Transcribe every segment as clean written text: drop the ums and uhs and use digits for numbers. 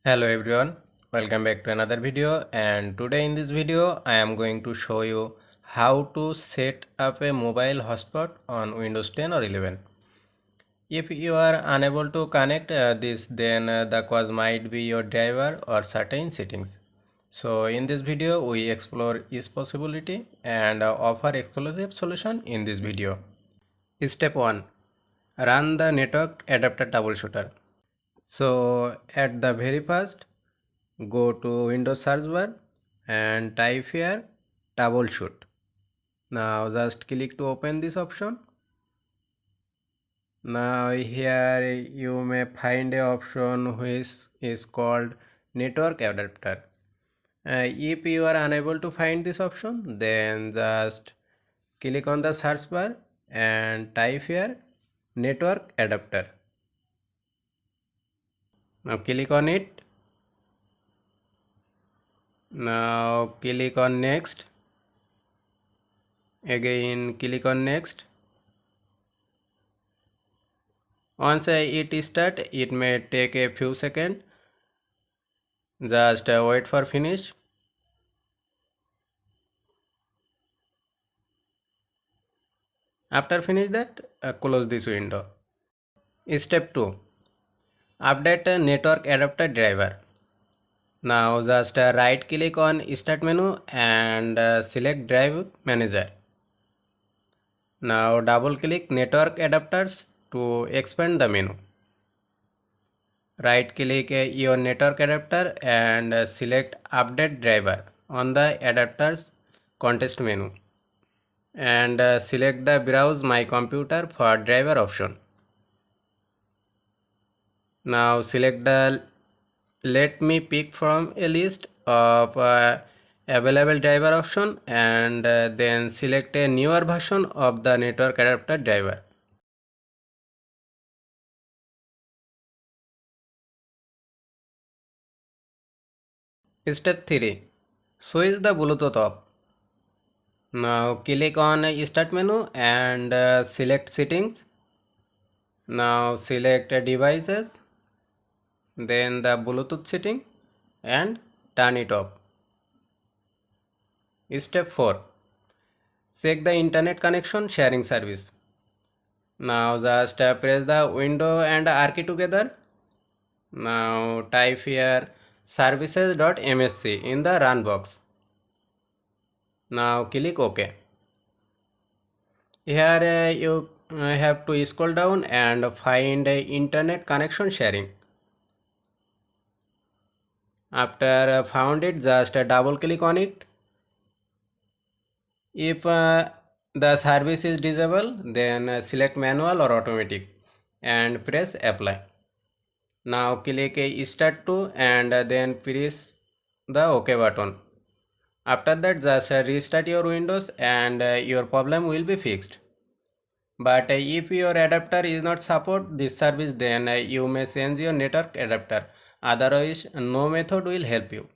Hello everyone, welcome back to another video. And today in this video I am going to show you how to set up a mobile hotspot on Windows 10 or 11. If you are unable to connect this, then the cause might be your driver or certain settings. So in this video we explore each possibility and offer exclusive solution in this video. Step 1. Run the network adapter troubleshooter. So at the very first, go to Windows search bar and type here troubleshoot. Now just click to open this option. Now here you may find a option which is called network adapter. If you are unable to find this option, then just click on the search bar and type here network adapter. Now click on it. Now click on next. Again click on next. Once it start, it may take a few seconds. Just wait for finish. After finish that, close this window. Step 2. Update network adapter driver. Now just right click on start menu and select drive manager. Now double click network adapters to expand the menu. Right click your network adapter and select update driver on the adapters context menu and select the browse my computer for driver option. Now select the let me pick from a list of available driver option and then select a newer version of the network adapter driver. Step 3. Switch the Bluetooth off. Now click on start menu and select settings. Now select devices, then the Bluetooth setting and turn it off. Step 4. Check the internet connection sharing service. Now just press the window and R key together. Now type here services.msc in the run box. Now click OK. Here you have to scroll down and find internet connection sharing. After found it, just double click on it. If the service is disabled, then select manual or automatic and press apply. Now click start to and then press the OK button. After that, just restart your Windows and your problem will be fixed. But if your adapter is not support this service, then you may change your network adapter. Otherwise, no method will help you.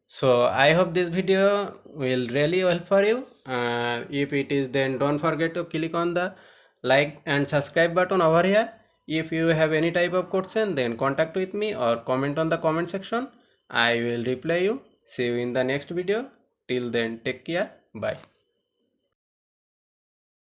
So I hope this video will really help for you. If it is, then don't forget to click on the like and subscribe button over here. If you have any type of question, then contact with me or comment on the comment section. I will reply you. See you in the next video. Till then, take care. Bye.